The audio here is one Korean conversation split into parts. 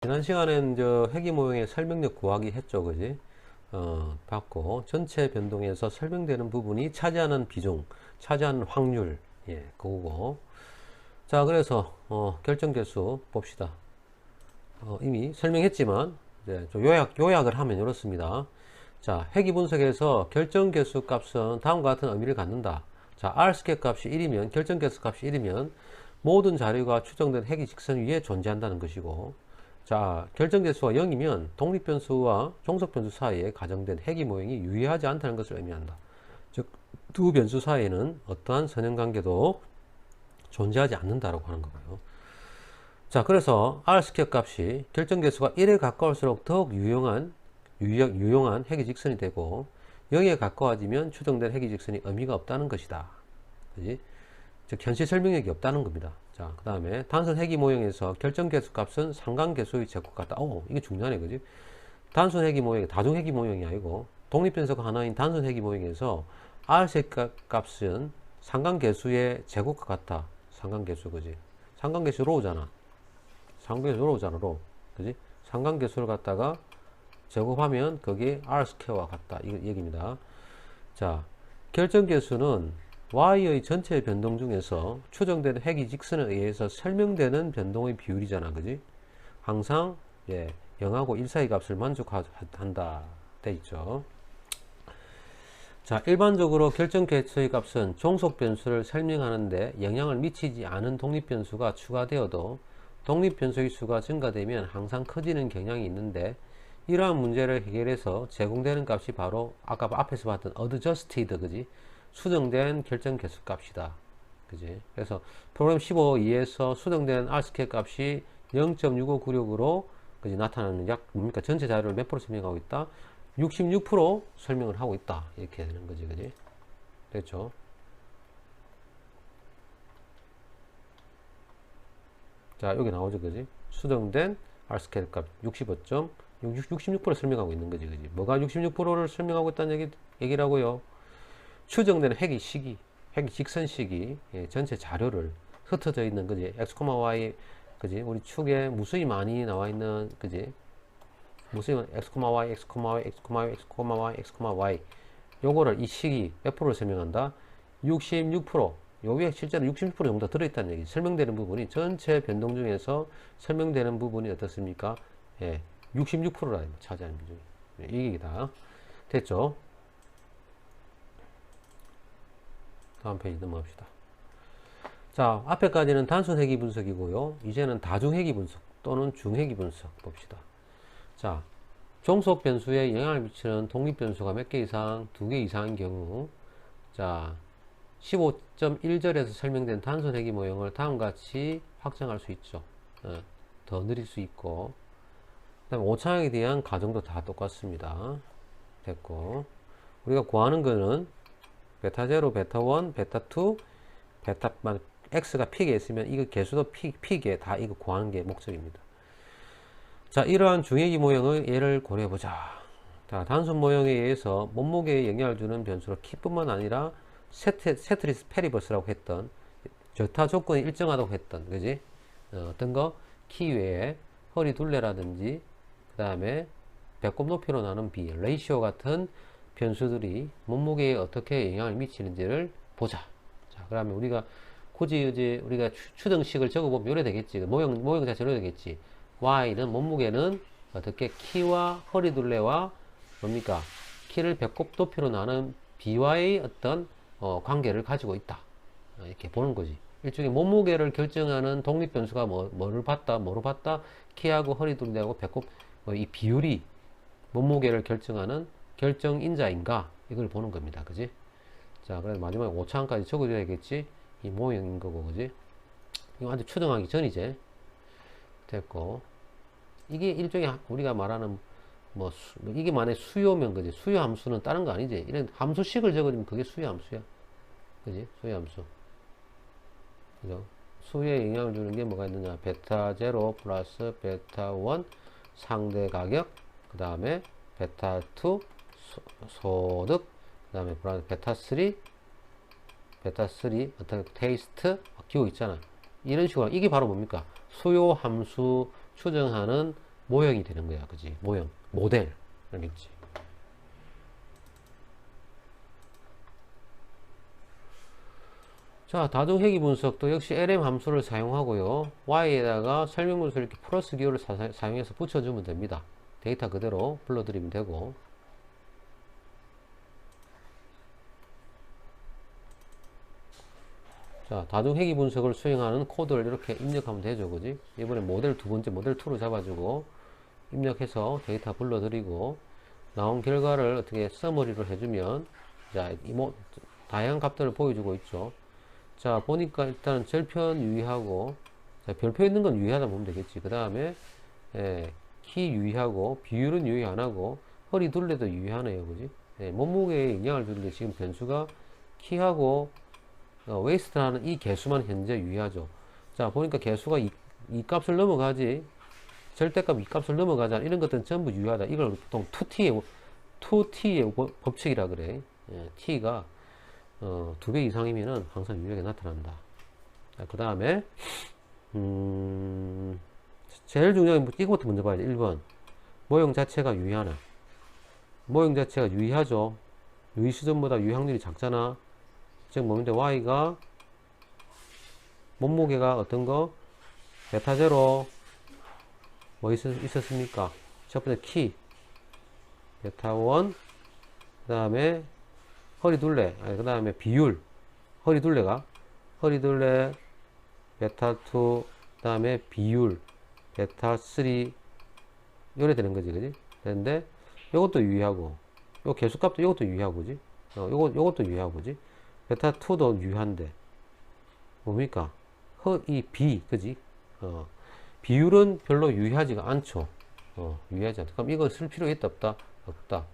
지난 시간엔 저 회귀 모형의 설명력 구하기 했죠, 그지? 봤고, 전체 변동에서 설명되는 부분이 차지하는 비중, 차지하는 확률, 예, 그거고. 자, 그래서, 결정계수 봅시다. 이미 설명했지만, 이제 좀 요약을 하면 이렇습니다. 자, 회귀 분석에서 결정계수 값은 다음과 같은 의미를 갖는다. 자, R스퀘어 값이 1이면, 결정계수 값이 1이면, 모든 자료가 추정된 회귀 직선 위에 존재한다는 것이고, 자, 결정계수가 0이면 독립변수와 종속변수 사이에 가정된 회귀 모형이 유의하지 않다는 것을 의미한다. 즉, 두 변수 사이에는 어떠한 선형관계도 존재하지 않는다라고 하는 거고요. 자, 그래서 R스퀘어 값이 결정계수가 1에 가까울수록 더욱 유용한 회귀 직선이 되고 0에 가까워지면 추정된 회귀 직선이 의미가 없다는 것이다. 그지? 즉, 현실 설명력이 없다는 겁니다. 자, 그 다음에 단순 회귀 모형에서 결정계수 값은 상관계수의 제곱 같다. 이게 중요하네, 그지? 단순 회귀 모형이 다중 회귀 모형이 아니고 독립변수가 하나인 단순 회귀 모형에서 R스퀘어 값은 상관계수의 제곱과 같다. 상관계수, 그지? 상관계수로 오잖아. 상관계수로 오잖아, 로. 그지? 상관계수를 갖다가 제곱하면 거기에 R스퀘어와 같다. 이 얘기입니다. 자, 결정계수는 y의 전체 변동 중에서 추정되는 회귀 직선에 의해서 설명되는 변동의 비율이잖아, 그지? 항상 0하고 1 사이 값을 만족한다 돼 있죠. 자, 일반적으로 결정계수의 값은 종속 변수를 설명하는데 영향을 미치지 않은 독립 변수가 추가되어도 독립 변수의 수가 증가되면 항상 커지는 경향이 있는데, 이러한 문제를 해결해서 제공되는 값이 바로 아까 앞에서 봤던 adjusted, 그지? 수정된 결정계수 값이다. 그지? 그래서 프로그램 15.2에서 수정된 R스퀘어 값이 0.6596으로 그지? 나타나는 뭡니까? 전체 자료를 몇 프로 설명하고 있다? 66% 설명을 하고 있다. 이렇게 되는 거지, 그지? 됐죠? 자, 여기 나오죠, 그지? 수정된 R스퀘어 값 66% 설명하고 있는 거지, 그지? 뭐가 66%를 설명하고 있다는 얘기라고요? 추정되는 회귀 시기, 회귀 직선 시기, 전체 자료를 흩어져 있는 거지. x, y, 그지? 우리 축에 무수히 많이 나와 있는, 그지? 무수히 x, y, x, y, x, y, x, y, x, y. 요거를 이 시기 몇 프로를 설명한다? 66%. 여기에 실제로 66% 정도 들어있다는 얘기. 설명되는 부분이 전체 변동 중에서 설명되는 부분이 어떻습니까? 66%라 차지하는 비중이. 이 얘기다. 됐죠? 다음 페이지 넘어갑시다. 자, 앞에까지는 단순 회귀 분석이고요. 이제는 다중 회귀 분석 또는 중회귀 분석 봅시다. 자, 종속 변수에 영향을 미치는 독립 변수가 몇 개 이상, 2개 이상인 경우, 자, 15.1절에서 설명된 단순 회귀 모형을 다음과 같이 확정할 수 있죠. 더 느릴 수 있고, 그 다음에 오차항에 대한 가정도 다 똑같습니다. 됐고, 우리가 구하는 거는 베타 0, 베타 1, 베타 2, 베타만 x가 p에 있으면 이거 개수도 p에 다 이거 구하는 게 목적입니다. 자, 이러한 중회귀 모형의 예를 고려해보자. 자, 단순 모형에 의해서 몸무게에 영향을 주는 변수로 키뿐만 아니라 세트리스 페리버스라고 했던 저타 조건이 일정하다고 했던, 그지? 어떤 거? 키 외에 허리 둘레라든지 그 다음에 배꼽 높이로 나눈 비, 레이시오 같은 변수들이 몸무게에 어떻게 영향을 미치는지를 보자. 자, 그러면 우리가 굳이 이제 우리가 추정식을 적어보면 이래 되겠지. 모형 자체로 이래 되겠지. y는 몸무게는 어떻게 키와 허리 둘레와 뭡니까? 키를 배꼽 높이로 나눈 b와의 어떤 관계를 가지고 있다. 이렇게 보는 거지. 일종의 몸무게를 결정하는 독립 변수가 뭐로 봤다? 키하고 허리 둘레하고 배꼽 이 비율이 몸무게를 결정하는 결정인자인가? 이걸 보는 겁니다. 그지? 자, 그래서 마지막에 5차항까지 적어줘야겠지? 이 모형인 거고, 그지? 이거 아주 추정하기 전이지. 됐고. 이게 일종의 우리가 말하는, 이게 만약 수요면, 그지? 수요 함수는 다른 거 아니지? 이런 함수식을 적어주면 그게 수요 함수야. 그지? 수요 함수. 그죠? 수요에 영향을 주는 게 뭐가 있느냐? 베타 0 플러스 베타 1 상대 가격, 그 다음에 베타 2 소득, 그 다음에 베타 3 어떤 테이스트 기호 있잖아. 이런 식으로 이게 바로 뭡니까? 수요 함수 추정하는 모형이 되는 거야. 그지? 모형, 모델. 알겠지? 자, 다중회귀 분석도 역시 LM 함수를 사용하고요. Y에다가 설명문서를 이렇게 플러스 기호를 사용해서 붙여주면 됩니다. 데이터 그대로 불러드리면 되고. 자, 다중회귀 분석을 수행하는 코드를 이렇게 입력하면 되죠. 그지? 이번에 모델 두 번째 모델 2로 잡아주고 입력해서 데이터 불러드리고 나온 결과를 어떻게 서머리로 해주면 자, 다양한 값들을 보여주고 있죠. 자, 보니까 일단 절편 유의하고, 자, 별표 있는 건 유의하다 보면 되겠지. 그 다음에, 키 유의하고, 비율은 유의 안 하고, 허리 둘레도 유의하네요. 그지? 몸무게에 영향을 주는데 지금 변수가 키하고, 웨이스트라는 이 개수만 현재 유의하죠. 자, 보니까 개수가 이 값을 넘어가지, 절대값 이 값을 넘어가잖아. 이런 것들은 전부 유의하다. 이걸 보통 2T의 법칙이라 그래. T가 2배 이상이면은 항상 유리하게 나타난다. 그 다음에 제일 중요한 이것부터 먼저 봐야 돼. 1번 모형 자체가 유의하나. 모형 자체가 유의하죠. 유의 수준보다 유의 확률이 작잖아. 즉 뭐인데 Y가 몸무게가 어떤 거? 베타 제로 뭐 있었습니까? 첫 번째 키 베타 1, 그 다음에 허리 둘레, 그 다음에 비율, 허리 둘레 베타 2, 그 다음에 비율 베타 3 이래 되는 거지. 그지? 근데 요것도 유의하고 요 개수값도 요것도 유의하고 그지? 요것도 유의하고 그지? 베타 2도 유의한데 뭡니까? 이 비 그지? 비율은 별로 유의하지가 않죠. 유의하지 않다. 그럼 이거 쓸 필요 있다 없다? 없다.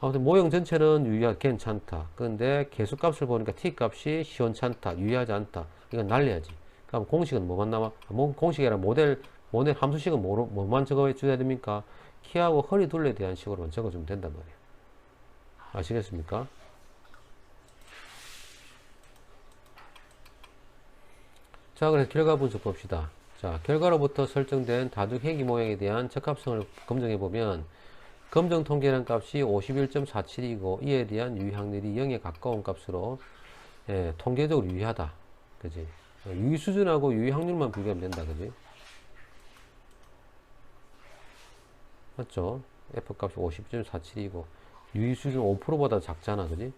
아무튼 모형 전체는 괜찮다. 그런데 개수값을 보니까 t값이 시원찮다. 유의하지 않다. 이건 날려야지. 그럼 공식은 뭐만 나와? 공식이 아니라 모델 함수식은 뭐만 적어줘야 됩니까? 키하고 허리 둘레에 대한 식으로만 적어주면 된단 말이에요. 아시겠습니까? 자, 그래서 결과 분석 봅시다. 자, 결과로부터 설정된 다중회귀 모형에 대한 적합성을 검증해보면 검정 통계량 값이 51.47이고 이에 대한 유의 확률이 0에 가까운 값으로 통계적으로 유의하다. 그지? 유의 수준하고 유의 확률만 비교하면 된다. 그지? 맞죠? F 값이 50.47이고 유의 수준 5%보다 작잖아. 그지?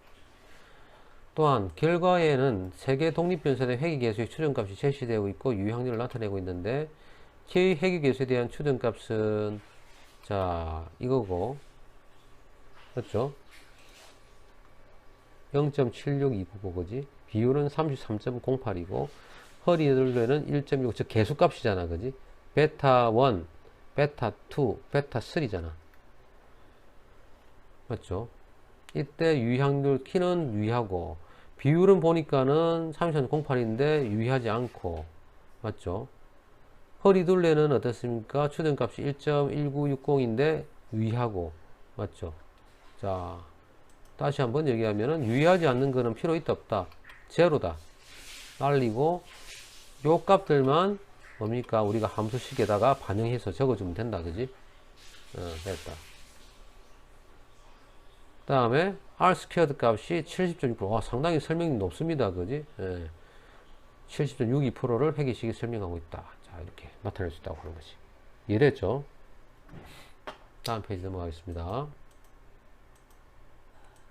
또한 결과에는 3개 독립변수의 회귀계수의 추정값이 제시되고 있고 유의 확률을 나타내고 있는데 K 회귀계수에 대한 추정값은 자 이거고 맞죠? 0.7629고 그지? 비율은 33.08이고 허리 둘레는 1.6 즉 개수값이잖아. 그지? 베타 1, 베타 2, 베타 3잖아. 맞죠? 이때 유의 확률 키는 유의하고 비율은 보니까는 33.08인데 유의하지 않고 맞죠? 허리 둘레는 어떻습니까? 추정값이 1.1960인데 유의하고 맞죠? 자 다시 한번 얘기하면은 유의하지 않는 거는 필요 있다 없다? 제로다. 날리고 요 값들만 뭡니까? 우리가 함수식에다가 반영해서 적어주면 된다. 그지? 됐다. 그 다음에 R 스퀘어드 값이 70.6%. 와, 상당히 설명이 높습니다. 그지? 70.62%를 회계식이 설명하고 있다. 자, 이렇게 나타낼 수 있다고 하는 것이. 이해됐죠? 다음 페이지 넘어가겠습니다.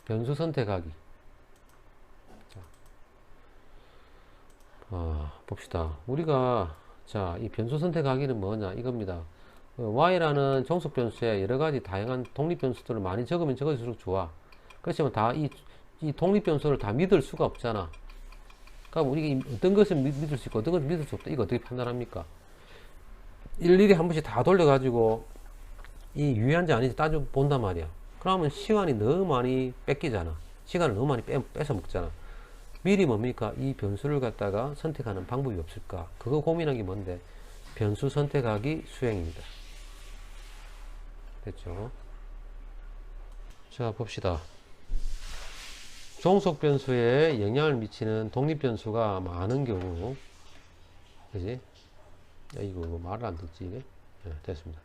변수 선택하기. 자, 봅시다. 우리가, 자, 이 변수 선택하기는 뭐냐? 이겁니다. Y라는 정속 변수에 여러 가지 다양한 독립 변수들을 많이 적으면 적을수록 좋아. 그렇지만 이 독립 변수를 다 믿을 수가 없잖아. 그러니까 우리가 어떤 것을 믿을 수 있고 어떤 것을 믿을 수 없다. 이거 어떻게 판단합니까? 일일이 한 번씩 다 돌려가지고 이 유의한지 아닌지 따져 본단 말이야. 그러면 시간이 너무 많이 뺏기잖아. 시간을 너무 많이 뺏어 먹잖아. 미리 뭡니까? 이 변수를 갖다가 선택하는 방법이 없을까? 그거 고민한 게 뭔데? 변수 선택하기 수행입니다. 됐죠? 자, 봅시다. 종속 변수에 영향을 미치는 독립 변수가 많은 경우, 그지? 이거 뭐 말을 안 듣지, 이게? 네, 됐습니다.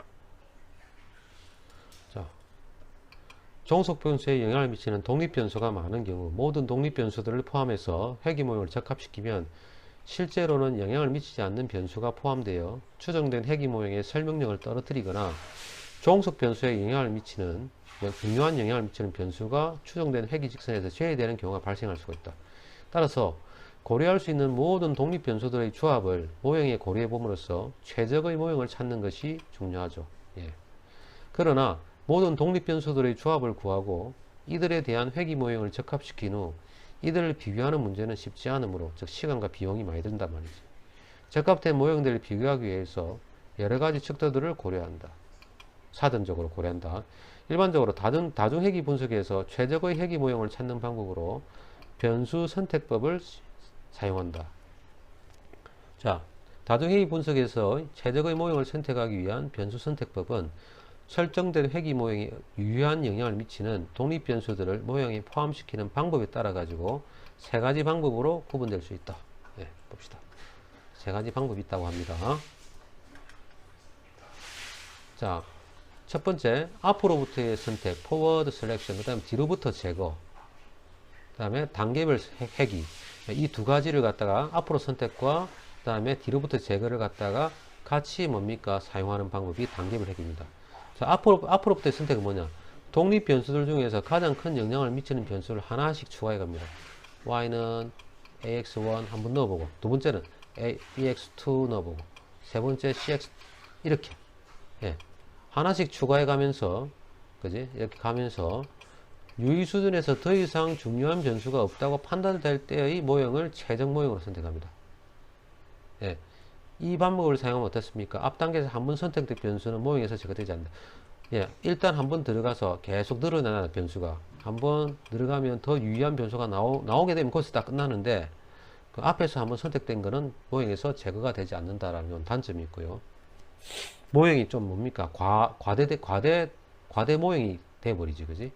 종속 변수에 영향을 미치는 독립 변수가 많은 경우 모든 독립 변수들을 포함해서 회귀 모형을 적합시키면 실제로는 영향을 미치지 않는 변수가 포함되어 추정된 회귀 모형의 설명력을 떨어뜨리거나 종속 변수에 영향을 미치는 중요한 영향을 미치는 변수가 추정된 회귀 직선에서 제외되는 경우가 발생할 수가 있다. 따라서 고려할 수 있는 모든 독립 변수들의 조합을 모형에 고려해 봄으로써 최적의 모형을 찾는 것이 중요하죠. 예. 그러나 모든 독립 변수들의 조합을 구하고 이들에 대한 회귀 모형을 적합시킨 후 이들을 비교하는 문제는 쉽지 않으므로, 즉 시간과 비용이 많이 든단 말이지. 적합된 모형들을 비교하기 위해서 여러 가지 척도들을 고려한다. 사전적으로 고려한다. 일반적으로 다중 회귀 분석에서 최적의 회귀 모형을 찾는 방법으로 변수 선택법을 사용한다. 자, 다중 회귀 분석에서 최적의 모형을 선택하기 위한 변수 선택법은 설정된 회귀 모형에 유효한 영향을 미치는 독립 변수들을 모형에 포함시키는 방법에 따라 가지고 세 가지 방법으로 구분될 수 있다. 네, 봅시다. 세 가지 방법이 있다고 합니다. 자, 첫 번째, 앞으로부터의 선택, forward selection, 그 다음에 뒤로부터 제거, 그 다음에 단계별 회귀. 이 두 가지를 갖다가 앞으로 선택과 그 다음에 뒤로부터 제거를 갖다가 같이 뭡니까? 사용하는 방법이 단계별 회귀입니다. 자, 앞으로부터의 선택은 뭐냐? 독립 변수들 중에서 가장 큰 영향을 미치는 변수를 하나씩 추가해 갑니다. y는 ax1 한번 넣어보고, 두 번째는 bx2 넣어보고, 세 번째 cx, 이렇게. 예. 하나씩 추가해 가면서, 그지? 이렇게 가면서, 유의 수준에서 더 이상 중요한 변수가 없다고 판단될 때의 모형을 최적 모형으로 선택합니다. 예. 이 방법을 사용하면 어떻습니까? 앞 단계에서 한 번 선택된 변수는 모형에서 제거되지 않는다. 예, 일단 한번 들어가서 계속 늘어나는 변수가 한번 들어가면 더 유의한 변수가 나오게 되면 거기서 다 끝나는데, 그 앞에서 한번 선택된 거는 모형에서 제거가 되지 않는다라는 단점이 있고요. 모형이 좀 뭡니까? 과대 모형이 돼버리지, 그지?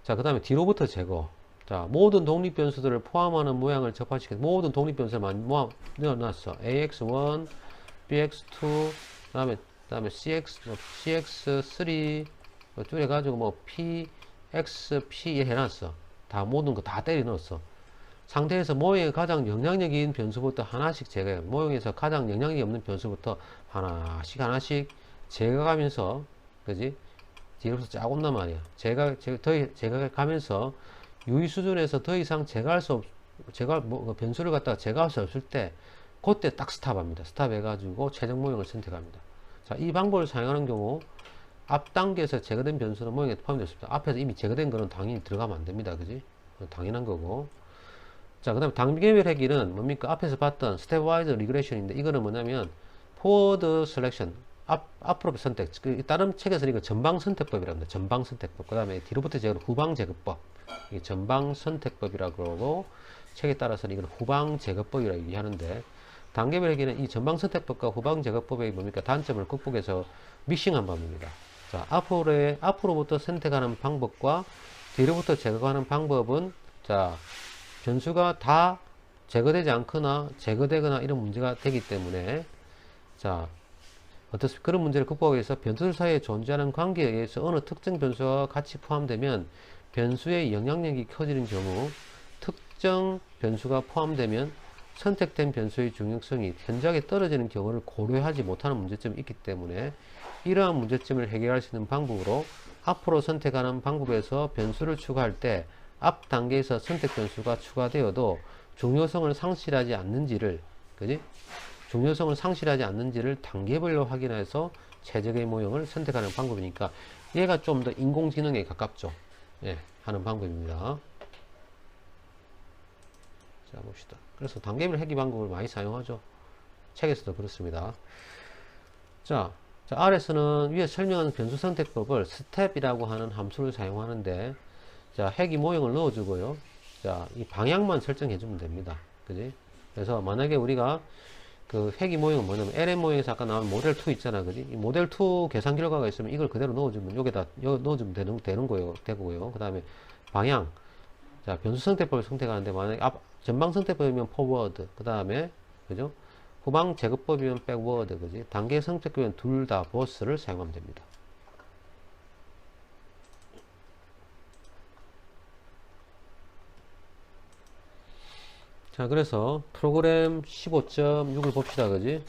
자, 그 다음에 뒤로부터 제거. 자, 모든 독립 변수들을 포함하는 모양을 접합시켜 모든 독립 변수를 넣어놨어. ax1, bx2, 그다음에 cx3 줄여가지고 뭐 px, p 해놨어. 다 모든 거 다 때려 넣었어. 상태에서 모형에 가장 영향력인 변수부터 하나씩 제거해. 모형에서 가장 영향력이 없는 변수부터 하나씩 제거하면서, 그지? 뒤로부터 쫙 온단 말이야. 제거가면서 유의 수준에서 더 이상 변수를 갖다가 제거할 수 없을 때, 그때 딱 스탑합니다. 스탑해가지고 최종 모형을 선택합니다. 자, 이 방법을 사용하는 경우, 앞 단계에서 제거된 변수는 모형에 포함되었습니다. 앞에서 이미 제거된 거는 당연히 들어가면 안 됩니다. 그지? 당연한 거고. 자, 그 다음에 단계별 회귀는 뭡니까? 앞에서 봤던 스텝와이즈 리그레션인데, 이거는 뭐냐면, 포워드 셀렉션, 앞으로 선택. 다른 책에서는 이거 전방 선택법이라고 합니다. 전방 선택법. 그 다음에 뒤로부터 제거, 후방 제거법. 이게 전방 선택법이라고 그러고, 책에 따라서는 이건 후방 제거법이라고 얘기하는데, 단계별 회귀는 이 전방 선택법과 후방 제거법의 뭡니까? 단점을 극복해서 믹싱한 방법입니다. 자, 앞으로부터 선택하는 방법과 뒤로부터 제거하는 방법은, 자, 변수가 다 제거되지 않거나 제거되거나 이런 문제가 되기 때문에, 자, 어떻습니까? 그런 문제를 극복하기 위해서 변수들 사이에 존재하는 관계에 의해서 어느 특정 변수가 같이 포함되면 변수의 영향력이 커지는 경우, 특정 변수가 포함되면 선택된 변수의 중요성이 현저하게 떨어지는 경우를 고려하지 못하는 문제점이 있기 때문에, 이러한 문제점을 해결할 수 있는 방법으로 앞으로 선택하는 방법에서 변수를 추가할 때 앞 단계에서 선택 변수가 추가되어도 중요성을 상실하지 않는지를, 그지? 중요성을 상실하지 않는지를 단계별로 확인해서 최적의 모형을 선택하는 방법이니까, 얘가 좀 더 인공지능에 가깝죠. 예, 하는 방법입니다. 자, 봅시다. 그래서 단계별 회귀 방법을 많이 사용하죠. 책에서도 그렇습니다. 자, R에서는 위에 설명한 변수 선택법을 스텝이라고 하는 함수를 사용하는데, 자, 회귀 모형을 넣어주고요. 자, 이 방향만 설정해주면 됩니다. 그지? 그래서 만약에 우리가 그 회귀 모형은 뭐냐면, LM 모형에서 아까 나온 모델 2 있잖아. 그지? 이 모델 2 계산 결과가 있으면 이걸 그대로 넣어주면, 여기다 넣어주면 되는 거예요. 되고요. 그 다음에 방향. 자, 변수 선택법을 선택하는데, 만약에 전방 선택법이면 포워드. 그 다음에, 그죠? 후방 제거법이면 백워드. 그지? 단계 선택법이면 둘 다 보스를 사용하면 됩니다. 자, 그래서 프로그램 15.6을 봅시다. 그지?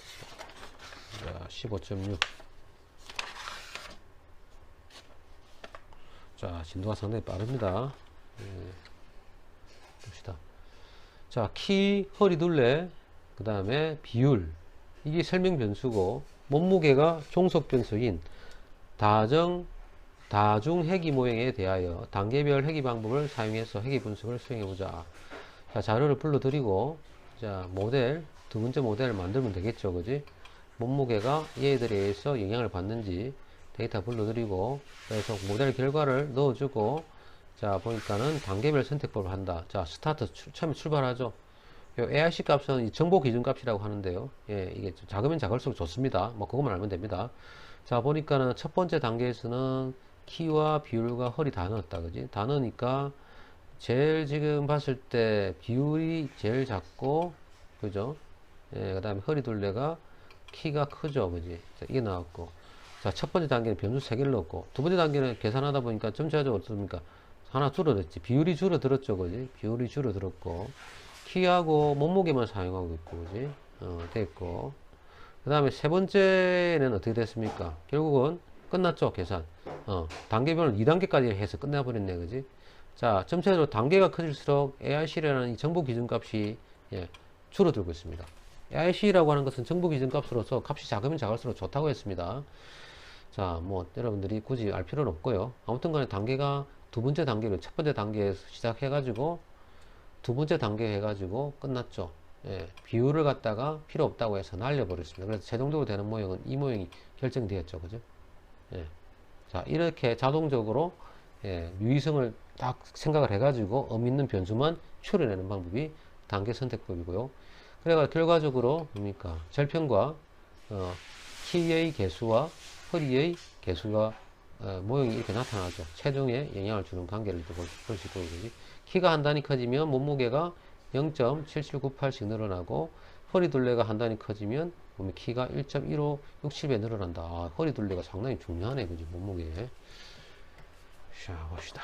자, 15.6. 자, 진도가 상당히 빠릅니다. 봅시다. 자, 키, 허리 둘레, 그 다음에 비율. 이게 설명 변수고, 몸무게가 종속 변수인 다중 회귀 모형에 대하여 단계별 회귀 방법을 사용해서 회귀 분석을 수행해보자. 자, 자료를 불러드리고, 자, 두 번째 모델을 만들면 되겠죠. 그지? 몸무게가 얘들에 의해서 영향을 받는지 데이터 불러드리고, 그래서 모델 결과를 넣어주고, 자, 보니까는 단계별 선택법을 한다. 자, 스타트, 처음에 출발하죠. 요 AIC 값은 이 정보 기준 값이라고 하는데요. 예, 이게 작으면 작을수록 좋습니다. 뭐, 그것만 알면 됩니다. 자, 보니까는 첫 번째 단계에서는 키와 비율과 허리 다 넣었다. 그지? 다 넣으니까, 제일 지금 봤을 때 비율이 제일 작고, 그죠? 예, 그 다음에 허리 둘레가 키가 크죠. 그지? 자, 이게 나왔고. 자, 첫 번째 단계는 변수 3개를 넣었고, 두 번째 단계는 계산하다 보니까 전체적으로 어떻습니까? 하나 줄어들었지. 비율이 줄어들었죠. 그지? 비율이 줄어들었고, 키하고 몸무게만 사용하고 있고, 그지? 됐고. 그 다음에 세 번째는 어떻게 됐습니까? 결국은 끝났죠. 계산. 단계별로 2단계까지 해서 끝내버렸네. 그지? 자, 전체적으로 단계가 커질수록 AIC라는 이 정보 기준값이 예, 줄어들고 있습니다. AIC라고 하는 것은 정보 기준값으로서 값이 작으면 작을수록 좋다고 했습니다. 자, 뭐 여러분들이 굳이 알 필요는 없고요. 아무튼 간에 단계가 두 번째 단계로 첫 번째 단계에서 시작해가지고 두 번째 단계 해가지고 끝났죠. 예, 비율을 갖다가 필요 없다고 해서 날려버렸습니다. 그래서 최종적으로 되는 모형은 이 모형이 결정되었죠. 그죠? 예. 자, 이렇게 자동적으로 예, 유의성을 딱 생각을 해가지고 의미 있는 변수만 추려내는 방법이 단계 선택법이고요. 그래가 결과적으로 뭡니까? 절편과 키의 개수와 허리의 개수가 모형이 이렇게 나타나죠. 체중에 영향을 주는 관계를 볼 수 있고, 그지? 키가 한 단위 커지면 몸무게가 0.7798씩 늘어나고, 허리 둘레가 한 단위 커지면 보면 키가 1.1567배 늘어난다. 아, 허리 둘레가 상당히 중요하네, 그지? 몸무게에. 자, 봅시다.